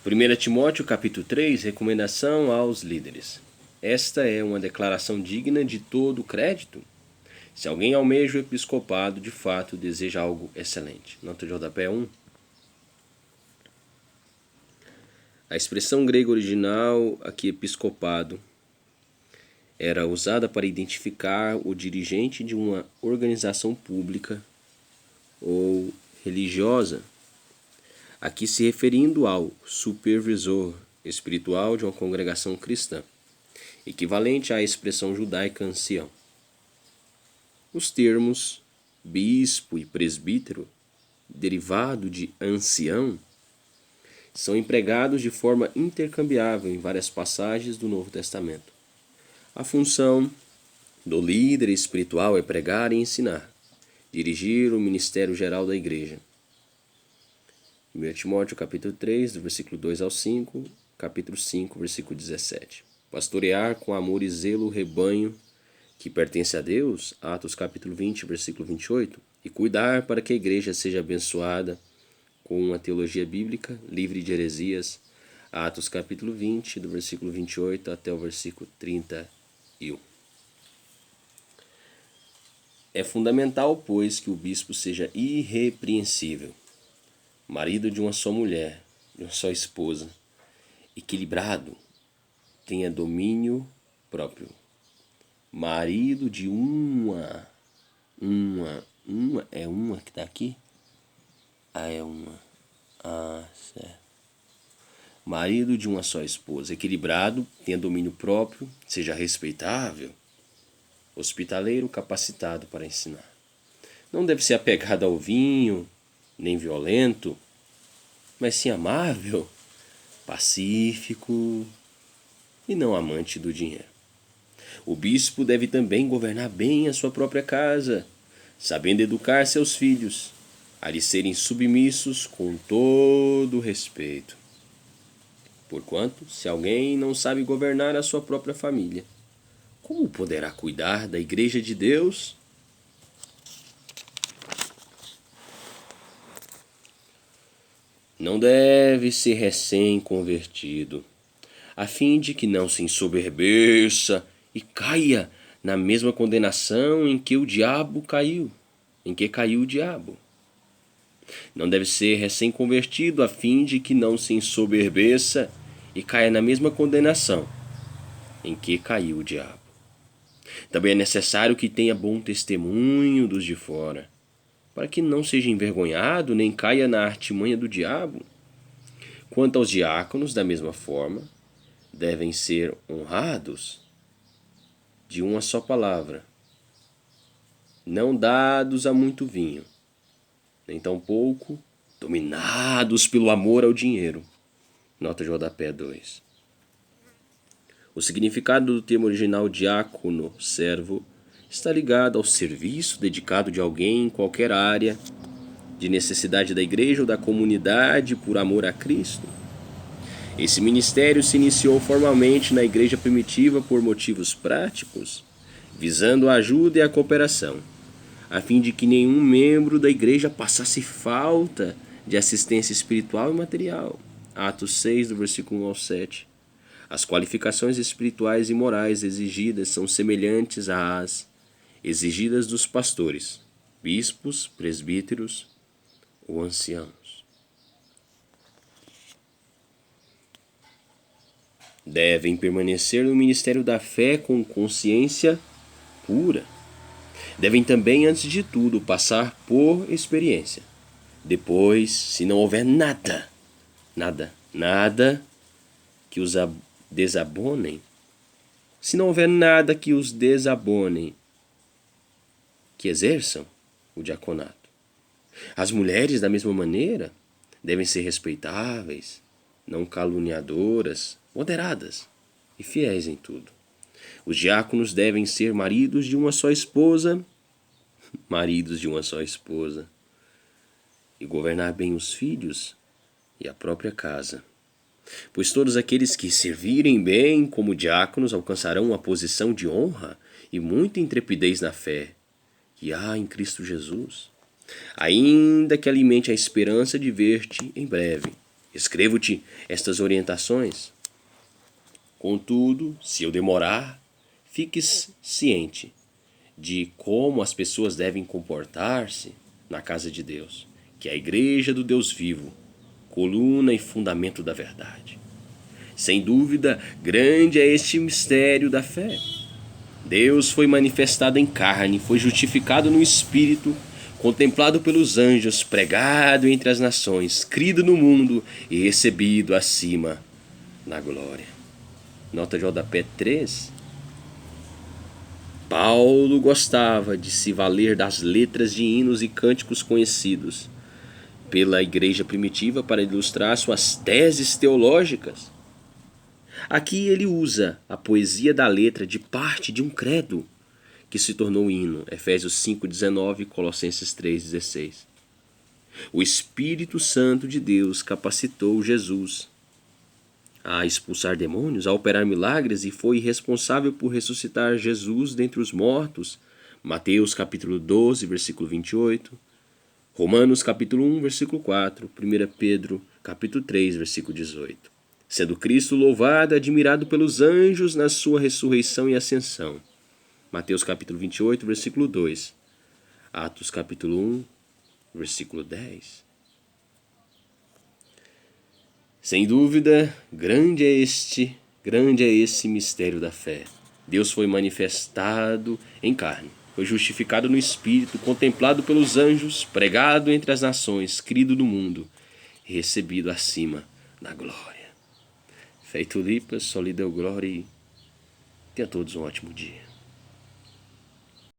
1 Timóteo capítulo 3, recomendação aos líderes. Esta é uma declaração digna de todo crédito. Se alguém almeja o episcopado, de fato deseja algo excelente. Nota de rodapé 1. A expressão grega original, aqui episcopado, era usada para identificar o dirigente de uma organização pública ou religiosa, aqui se referindo ao supervisor espiritual de uma congregação cristã, equivalente à expressão judaica ancião. Os termos bispo e presbítero, derivado de ancião, são empregados de forma intercambiável em várias passagens do Novo Testamento. A função do líder espiritual é pregar e ensinar, dirigir o ministério geral da igreja. 1 Timóteo capítulo 3, do versículo 2 ao 5, capítulo 5, versículo 17. Pastorear com amor e zelo o rebanho que pertence a Deus, Atos capítulo 20, versículo 28, e cuidar para que a igreja seja abençoada com uma teologia bíblica, livre de heresias, Atos capítulo 20, do versículo 28 até o versículo 31. É fundamental, pois, que o bispo seja irrepreensível, marido de uma só mulher, de uma só esposa, equilibrado, tenha domínio próprio, marido de uma é uma que está aqui? É uma. Certo. Marido de uma só esposa, equilibrado, tenha domínio próprio, seja respeitável, hospitaleiro, capacitado para ensinar. Não deve ser apegado ao vinho, nem violento, mas sim amável, pacífico e não amante do dinheiro. O bispo deve também governar bem a sua própria casa, sabendo educar seus filhos, a lhes serem submissos com todo respeito. Porquanto, se alguém não sabe governar a sua própria família, como poderá cuidar da igreja de Deus? Não deve ser recém-convertido, a fim de que não se ensoberbeça e caia na mesma condenação em que caiu o diabo. Não deve ser recém-convertido, a fim de que não se ensoberbeça e caia na mesma condenação em que caiu o diabo. Também é necessário que tenha bom testemunho dos de fora, para que não seja envergonhado nem caia na artimanha do diabo. Quanto aos diáconos, da mesma forma, devem ser honrados de uma só palavra, não dados a muito vinho, nem tampouco dominados pelo amor ao dinheiro. Nota de rodapé 2. O significado do termo original diácono, servo, está ligado ao serviço dedicado de alguém em qualquer área de necessidade da igreja ou da comunidade por amor a Cristo. Esse ministério se iniciou formalmente na igreja primitiva por motivos práticos, visando a ajuda e a cooperação, a fim de que nenhum membro da igreja passasse falta de assistência espiritual e material. Atos 6, do versículo 1 ao 7. As qualificações espirituais e morais exigidas são semelhantes às exigidas dos pastores, bispos, presbíteros ou anciãos. Devem permanecer no ministério da fé com consciência pura. Devem também, antes de tudo, passar por experiência. Depois, se não houver nada que os desabonem, que exerçam o diaconato. As mulheres, da mesma maneira, devem ser respeitáveis, não caluniadoras, moderadas e fiéis em tudo. Os diáconos devem ser maridos de uma só esposa, e governar bem os filhos e a própria casa. Pois todos aqueles que servirem bem como diáconos alcançarão uma posição de honra e muita intrepidez na fé que há em Cristo Jesus, ainda que alimente a esperança de ver-te em breve, Escrevo-te estas orientações. Contudo, se eu demorar, fiques ciente de como as pessoas devem comportar-se na casa de Deus, que é a igreja do Deus vivo, coluna e fundamento da verdade. Sem dúvida, grande é este mistério da fé. Deus foi manifestado em carne, foi justificado no Espírito, contemplado pelos anjos, pregado entre as nações, crido no mundo e recebido acima na glória. Nota de rodapé 3. Paulo gostava de se valer das letras de hinos e cânticos conhecidos pela igreja primitiva para ilustrar suas teses teológicas. Aqui ele usa a poesia da letra de parte de um credo que se tornou hino, Efésios 5,19 e Colossenses 3,16. O Espírito Santo de Deus capacitou Jesus a expulsar demônios, a operar milagres e foi responsável por ressuscitar Jesus dentre os mortos, Mateus capítulo 12, versículo 28, Romanos capítulo 1, versículo 4, 1 Pedro capítulo 3, versículo 18. Sendo Cristo louvado e admirado pelos anjos na sua ressurreição e ascensão. Mateus capítulo 28, versículo 2. Atos capítulo 1, versículo 10. Sem dúvida, grande é esse mistério da fé. Deus foi manifestado em carne, foi justificado no Espírito, contemplado pelos anjos, pregado entre as nações, crido no mundo e recebido acima na glória. Feito Lipas, só lhe deu glória e tenha todos um ótimo dia.